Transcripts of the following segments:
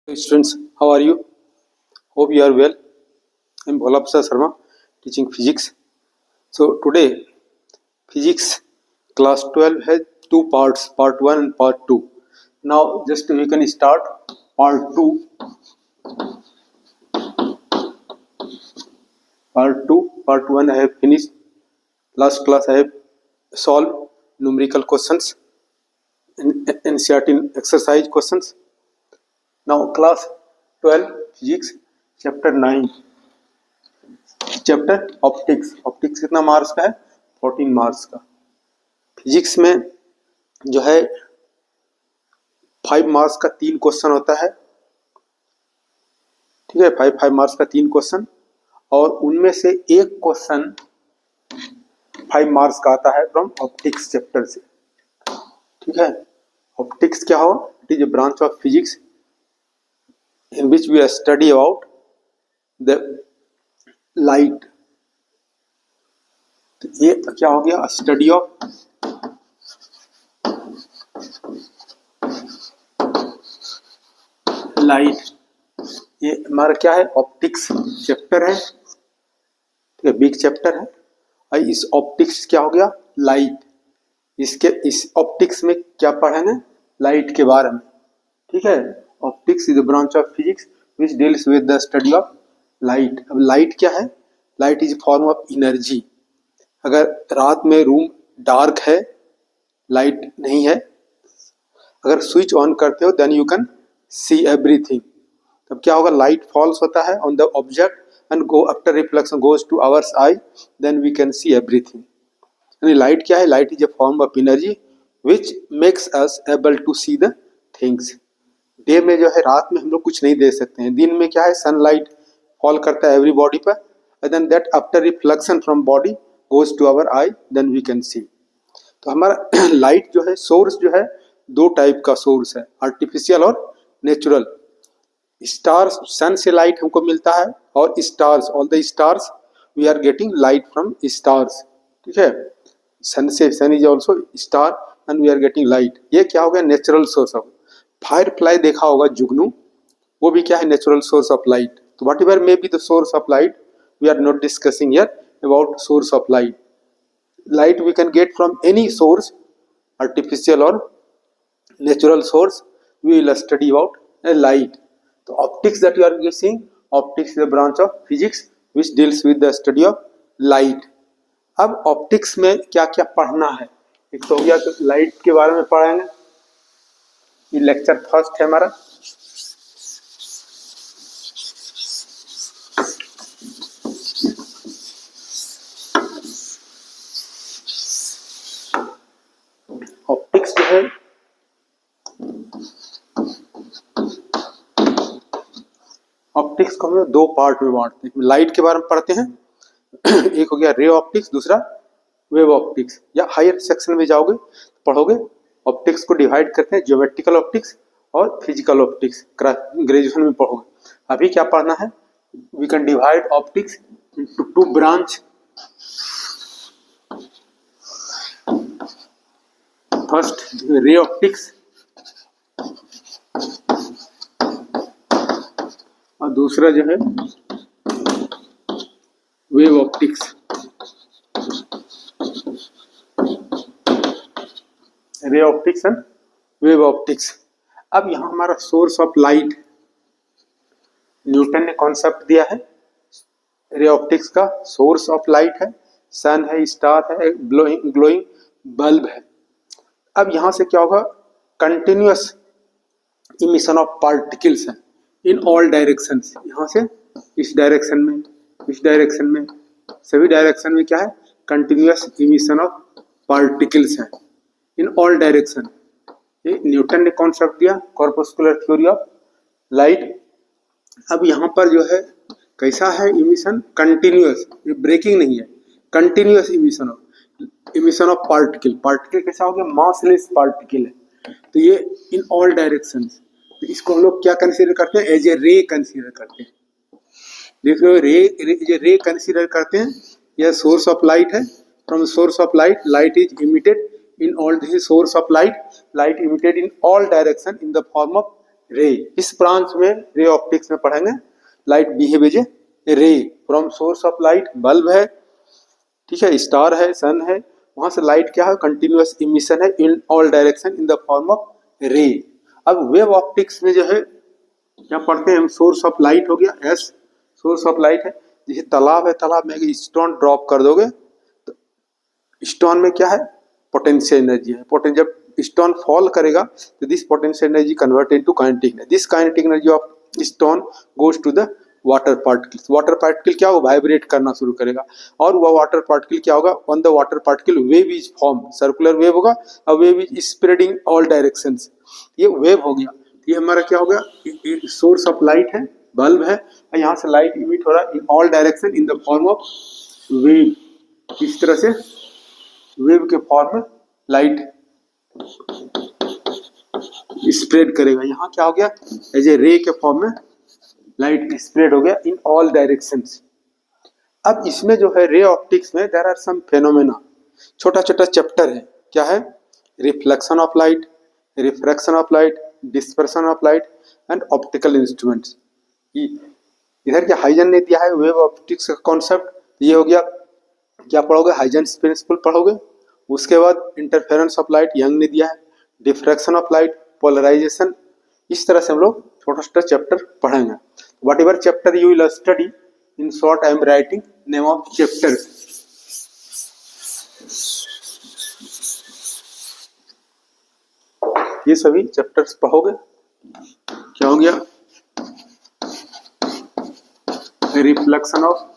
Hey students, how are you? Hope you are well. I am Bhola Prasad Sharma, teaching physics. So today, physics class 12 has two parts, part 1 and part 2. Now just we can start part 2. Part 1 I have finished. Last class I have solved numerical questions and NCERT exercise questions. Now class 12 physics chapter 9. Chapter optics कितना marks का है? 14 marks का। Physics में जो है 5 marks का 3 question होता है, ठीक है। 5 मार्क्स का 3 क्वेश्चन, और उनमें से एक क्वेश्चन 5 मार्क्स का आता है फ्रॉम ऑप्टिक्स चैप्टर से, ठीक है। ऑप्टिक्स क्या हो? It is a branch of physics in which we study about the light. तो ये क्या हो गया? Study of light. ये हमारा क्या है? ऑप्टिक्स चैप्टर है, ठीक है, बिग चैप्टर है। और इस ऑप्टिक्स क्या हो गया? लाइट। इस ऑप्टिक्स में क्या पढ़ेंगे? लाइट के बारे में, ठीक है। Optics is the branch of physics which deals with the study of light. अब लाइट क्या है? Light is form of energy. अगर रात में रूम डार्क है, लाइट नहीं है, अगर स्विच ऑन करते हो then you can see everything. तब क्या होगा? लाइट फॉल्स होता है on the object and go after reflection goes to ours eye, then we can see everything. यानी लाइट क्या है? Light is a form of energy which makes us able to see the things. Day में जो है, रात में हम लोग कुछ नहीं देख सकते हैं। दिन में क्या है? सनलाइट फॉल करता है एवरी बॉडी पर, and then that after reflection from body goes to our eye, then we can see. तो हमारा लाइट जो है, सोर्स जो है, दो टाइप का सोर्स है, आर्टिफिशियल और नेचुरल। स्टार्स, सन से लाइट हमको मिलता है, और stars, all the stars we are getting light from stars, ठीक है। सन से, sun is also star and we are getting light. ये क्या हो गया? Natural source of. Firefly देखा होगा, जुगनू, वो भी क्या है? Natural source of light. तो whatever may be the source of light, we are not discussing here about source of light. Light we can get from any source, artificial or natural source. We will study about a light. So optics that you are seeing, optics is a branch of physics which deals with the study of light. अब optics में क्या क्या पढ़ना है? एक तो हो गया, तो लाइट के बारे में पढ़ेंगे। ये लेक्चर फर्स्ट है हमारा। ऑप्टिक्स जो है, ऑप्टिक्स को हम दो पार्ट में बांटते हैं। लाइट के बारे में पढ़ते हैं, एक हो गया रे ऑप्टिक्स, दूसरा वेव ऑप्टिक्स। या हायर सेक्शन में जाओगे पढ़ोगे, ऑप्टिक्स को डिवाइड करते हैं ज्योमेट्रिकल ऑप्टिक्स और फिजिकल ऑप्टिक्स, ग्रेजुएशन में पढ़ोगे। अभी क्या पढ़ना है? We can divide optics into two branch. First ray optics और दूसरा जो है wave optics. Ray optics and wave optics. अब यहां हमारा सोर्स ऑफ लाइट, न्यूटन ने कॉन्सेप्ट दिया है। रे ऑप्टिक्स का सोर्स ऑफ लाइट है, सन है, स्टार है, ग्लोइंग बल्ब है। अब यहां से क्या होगा? कंटिन्यूअस इमिशन ऑफ पार्टिकल्स है इन ऑल डायरेक्शंस। यहां से इस डायरेक्शन में, इस डायरेक्शन में, सभी डायरेक्शन में क्या है? कंटिन्यूअस इमिशन ऑफ पार्टिकल्स है इन ऑल डायरेक्शन। ये न्यूटन ने कॉन्सेप्ट दिया, कॉर्पस्कुलर थ्योरी ऑफ लाइट। अब यहाँ पर जो है कैसा है इमिशन? कंटिन्यूअस, ये ब्रेकिंग नहीं है, continuous emission of particle. Particle कैसा हो गया? मासलेस पार्टिकल है। तो ये इन ऑल डायरेक्शंस, तो इसको हम लोग क्या कंसीडर करते हैं? एज ए रे कंसीडर करते हैं। देखो रे कंसीडर करते हैं। यह सोर्स ऑफ लाइट है। From source of light, light is emitted in all, this is source of light, light emitted in all direction in the form of रे। इस ब्रांच में रे ऑप्टिक्स में पढ़ेंगे लाइट बिहेव एज ए रे from source of light. Bulb है, ठीक है, star है, सन है, वहां से लाइट क्या है, कंटिन्यूअस इमिशन है in all direction in the form of रे। अब वेव ऑप्टिक्स में जो है क्या पढ़ते हैं हम, सोर्स ऑफ लाइट हो गया, एस सोर्स ऑफ लाइट है। जैसे तालाब है, तालाब में स्टोन ड्रॉप कर दोगे तो स्टोन में क्या है, पोटेंशियल एनर्जी है। जब स्टोन फॉल करेगा तो this potential energy convert into kinetic energy. This kinetic energy of stone goes to the water particles. Water particle क्या होगा, वाइब्रेट करना शुरू करेगा और वह वाटर पार्टिकल क्या होगा, on the water particle wave is form, circular wave होगा और wave is spreading all directions. ये वेव हो गया। ये हमारा क्या हो गया, सोर्स ऑफ लाइट है, बल्ब है और यहाँ से लाइट इमिट हो रहा है in all direction in the form of wave. इस तरह से वेव के फॉर्म में लाइट स्प्रेड करेगा। यहाँ क्या हो गया, एज ए रे के फॉर्म में लाइट स्प्रेड हो गया इन ऑल डायरेक्शंस। अब इसमें जो है रे ऑप्टिक्स में देयर आर सम फेनोमेना, छोटा छोटा चैप्टर है। क्या है, reflection of light, refraction of light, dispersion of light and optical instruments. इधर क्या हाइजन ने दिया है वेव ऑप्टिक्स का कॉन्सेप्ट, ये हो गया। क्या पढ़ोगे, हाइजन्स प्रिंसिपल पढ़ोगे। उसके बाद इंटरफेरेंस ऑफ लाइट यंग ने दिया है, डिफ्रैक्शन ऑफ लाइट, पोलराइजेशन। इस तरह से हम लोग छोटा छोटा चैप्टर पढ़ेंगे। What ever chapter you will study, in short I am writing name of chapter. ये सभी चैप्टर्स पढ़ोगे। क्या हो गया, रिफ्लेक्शन ऑफ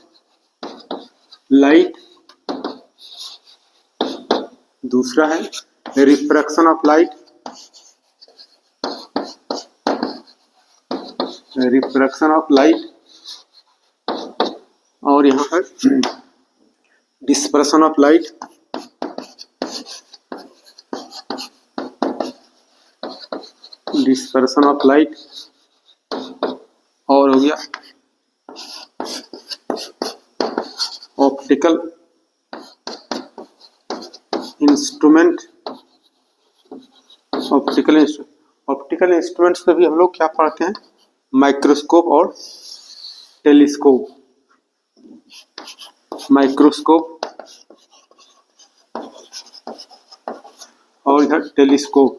लाइट, दूसरा है refraction of light, refraction of light, और यहाँ पर dispersion of light, dispersion of light, और हो गया ऑप्टिकल इंस्ट्रूमेंट। ऑप्टिकल इंस्ट्रूमेंट्स में भी हम लोग क्या पढ़ते हैं, माइक्रोस्कोप और टेलीस्कोप। माइक्रोस्कोप और इधर टेलीस्कोप।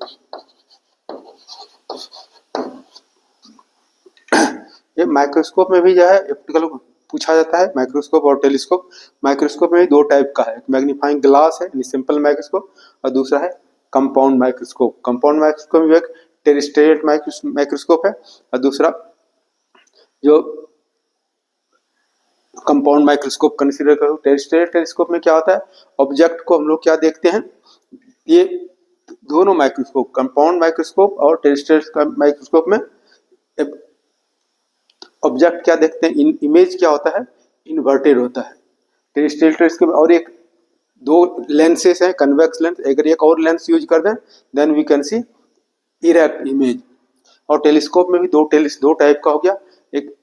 ये माइक्रोस्कोप में भी जो है ऑप्टिकल पूछा जाता है, माइक्रोस्कोप और टेलीस्कोप। माइक्रोस्कोप में भी दो टाइप का है, एक मैग्नीफाइंग ग्लास है सिंपल माइक्रोस्कोप और दूसरा है कंपाउंड माइक्रोस्कोप। कंपाउंड माइक्रोस्कोप में एक टेरेस्ट्रियल माइक्रोस्कोप है और दूसरा जो कंपाउंड माइक्रोस्कोप कंसीडर करो। टेरेस्ट्रियल टेलीस्कोप में क्या होता है, ऑब्जेक्ट को हम लोग क्या देखते हैं, ये दोनों माइक्रोस्कोप कंपाउंड माइक्रोस्कोप और टेरेस्ट्रियल माइक्रोस्कोप में ऑब्जेक्ट क्या देखते हैं, इमेज क्या होता है, इन्वर्टेड होता है। टेरेस्ट्रियल टेलीस्कोप और एक दो लेंसेज हैं, कन्वेक्स लेंस, अगर एक और लेंस यूज कर दें then we can see erect image. और टेलीस्कोप में भी दो टाइप का हो गया, एक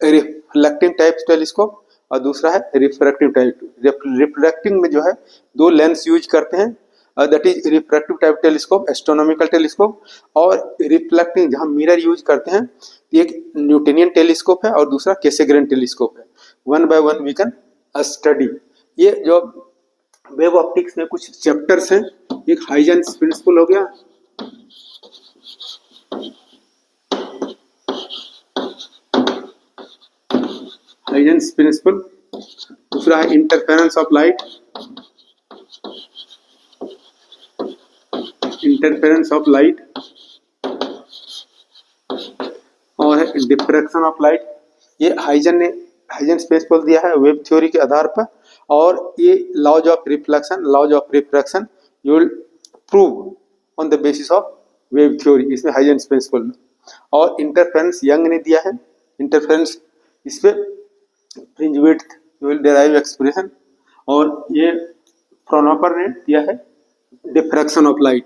रिफ्लेक्टिंग टाइप टेलीस्कोप और दूसरा है रिफ्रैक्टिव टाइप। रिफ्रैक्टिंग में जो है दो लेंस यूज करते हैं, that is refractive type telescope, astronomical telescope. और रिफ्लेक्टिंग जहाँ मिरर यूज करते हैं, एक न्यूटनियन टेलीस्कोप है और दूसरा कैसेग्रेन टेलीस्कोप है। One by one we can study. ये जो वेव ऑप्टिक्स में कुछ चैप्टर्स हैं, एक हाइजेंस प्रिंसिपल हो गया, हाइजेंस प्रिंसिपल, दूसरा है interference of light, interference of light, और है डिफ्रैक्शन ऑफ लाइट। ये हाइजेंस प्रिंसिपल दिया है वेव थ्योरी के आधार पर, और ये laws of reflection you will prove on the basis of wave theory, इसमें हाइजेंस प्रिंसिपल में। और इंटरफेरेंस यंग ने दिया है, इंटरफेरेंस इस पे fringe width you will derive expression. और ये फ्राउनहोफर ने दिया है diffraction of light,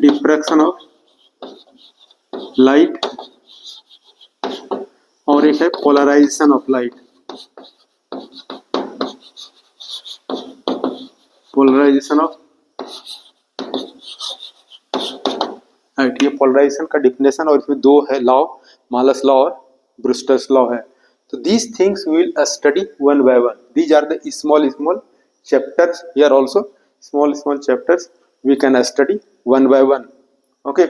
diffraction of light, और एक है polarization of light, polarization of right, ये पोलराइजेशन का डिफिनेशन, और इसमें दो है लॉ, मालस लॉ और ब्रूस्टर्स लॉ है। तो these things will study one by one, these are the small small chapters, here also small small chapters we can study one by one. Okay.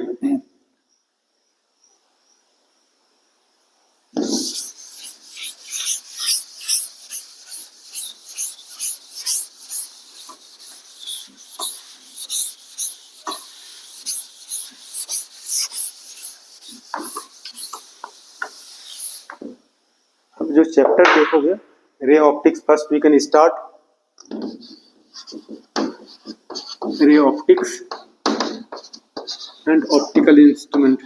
अब जो चैप्टर देखोगे ray optics, first we can start ray optics and optical instrument.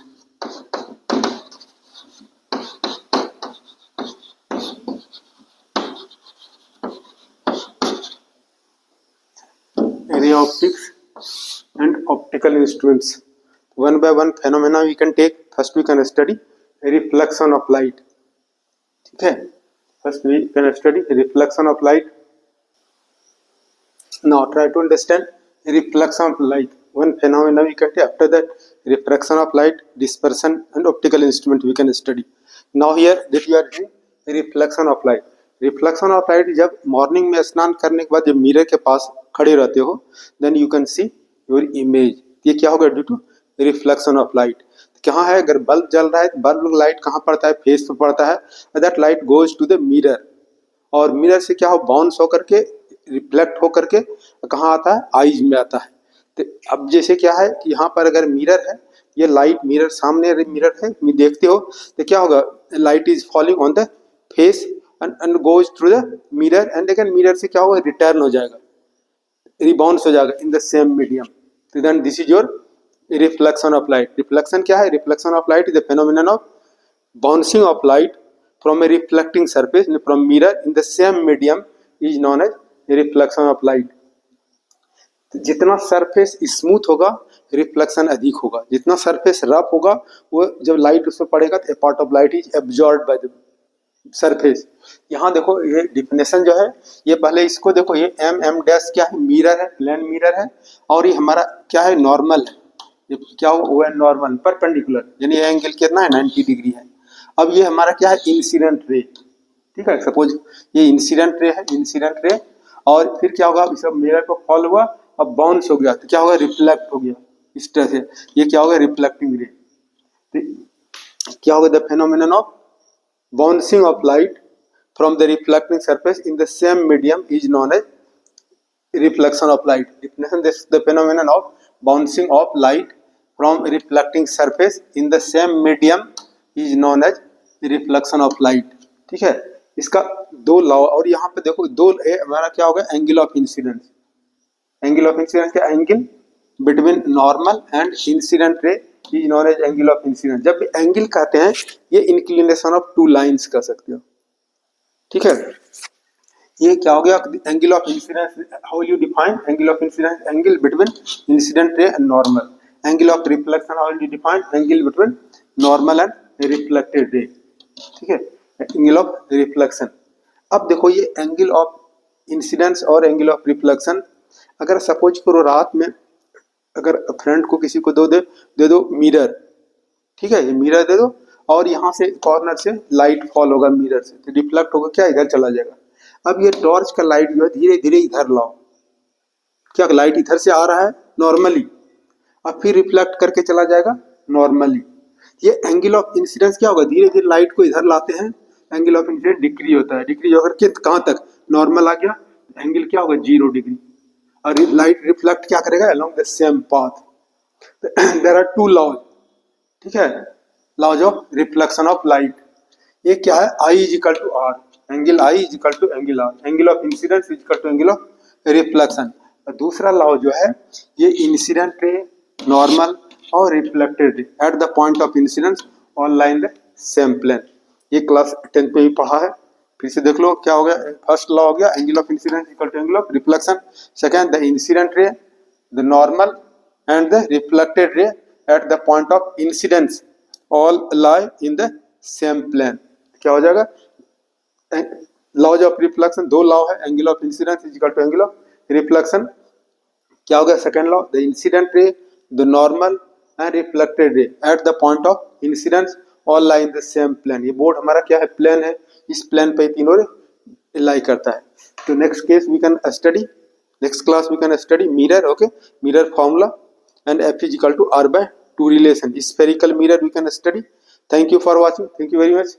Ray optics and optical instruments, one by one phenomena we can take. First we can study reflection of light. ठीक है, first we can study reflection of light. Now try to understand reflection of light, one phenomena we can take. After that refraction of light, dispersion and optical instrument we can study. Now here that you are doing reflection of light. Reflection of light, जब morning में स्नान करने के बाद जब mirror के पास खड़े रहते हो, then you can see your image. ये क्या होगा? Due to reflection of light. कहाँ है? अगर बल्ब जल रहा है, बल्ब लाइट कहाँ पड़ता है? फेस पे पड़ता है. That light goes to the mirror, और मिरर से क्या हो? बाउंस होकर के, रिफ्लेक्ट होकर के कहाँ आता है? आईज में आता है. तो अब जैसे क्या है कि यहाँ पर अगर मिरर है, ये लाइट मिरर सामने मिरर है, देखते हो तो क्या होगा? Light is falling on the face and goes through the mirror, and again mirror से क्या होगा? रिटर्न हो जाएगा, रिबाउंस हो जाएगा इन द सेम मीडियम. तो then this is your reflection of light. Reflection क्या है? Reflection of light is the phenomenon of bouncing of light from a reflecting surface from mirror in the same medium is known as reflection of light. जितना surface smooth होगा reflection अधिक होगा, जितना surface rough होगा वो जब light उस पर पड़ेगा तो part of light is absorbed by the surface. यहाँ देखो ये डिफिनेशन जो है, ये पहले इसको देखो, ये एम डैश क्या है? मिरर है, प्लेन मिरर है, और ये हमारा क्या है? नॉर्मल है. ये क्या हो? वो है नॉर्मल परपेंडिकुलर, यानी ये एंगल कितना है? 90 डिग्री है. अब ये हमारा क्या है? Incident ray. ठीक है, सपोज ये इंसिडेंट रे है, इंसिडेंट रे, और फिर क्या होगा? सब मिरर को फॉल हुआ, अब बाउंस हो गया, तो क्या होगा? रिफ्लेक्ट हो गया. इस तरह से ये क्या होगा? रिफ्लेक्टिंग रे. तो क्या होगा? The phenomenon of bouncing of light from the reflecting surface in the same medium is known as reflection of light. Definition, this the phenomenon of bouncing of light from reflecting surface in the same medium is known as reflection of light. ठीक है, इसका दो law, और यहाँ पे देखो दो हमारा क्या होगा? Angle of incidence. Angle of incidence क्या? Angle between normal and incident ray is known as angle of incidence. जब भी एंगल कहते हैं, ये इंक्लिनेशन ऑफ टू लाइंस कह सकते हो. ठीक है, ये क्या हो गया? Angle of incidence. How you define angle of incidence? Angle between incident ray and normal. Angle of reflection, how you define? Angle between normal and reflected रे. ठीक है, एंगल ऑफ रिफ्लेक्शन. अब देखो ये एंगल ऑफ इंसिडेंस और angle of reflection, अगर suppose करो रात में अगर फ्रेंड को किसी को दे दो मिरर. ठीक है, ये मिरर दे दो, और यहाँ से कॉर्नर से लाइट फॉल होगा मिरर से, तो रिफ्लेक्ट होगा, क्या इधर चला जाएगा. अब ये टॉर्च का लाइट जो है धीरे धीरे इधर लाओ, क्या लाइट इधर से आ रहा है नॉर्मली, अब फिर रिफ्लेक्ट करके चला जाएगा नॉर्मली. ये एंगल ऑफ इंसिडेंस क्या होगा? धीरे धीरे लाइट को इधर लाते हैं, एंगल ऑफ इंसिडेंस डिक्रीज होता है. डिक्रीज होकर के कहाँ तक? नॉर्मल आ गया, एंगल क्या होगा? 0 डिग्री. और लाइट रिफ्लेक्ट क्या करेगा? Along the same path. There are two laws. ठीक है, laws of reflection of light. ये क्या है? I is equal to R, angle I is equal to angle R, angle of incidence is equal to angle of reflection. दूसरा law जो है, ये incident ray, normal और reflected ray at the point of incidence on line the same plane. ये class 10 में भी पढ़ा है, फिर से देख लो. क्या हो गया? फर्स्ट लॉ हो गया angle of incidence equal to angle of reflection. Second, the incident ray, the normal and the reflected ray at the point of incidence all lie in the same plane. क्या हो जाएगा? Laws of reflection. दो law है, angle of incidence is equal to angle of reflection. क्या हो गया? Second law, the incident ray, the normal and reflected ray at the point of incidence all lie in the same plane. ये board हमारा क्या है, plane है, इस plane पे तीनों लाई करता है। तो next case we can study, next class we can study mirror, okay, mirror formula and F is equal to R by 2 relation, spherical mirror we can study. Thank you for watching, thank you very much.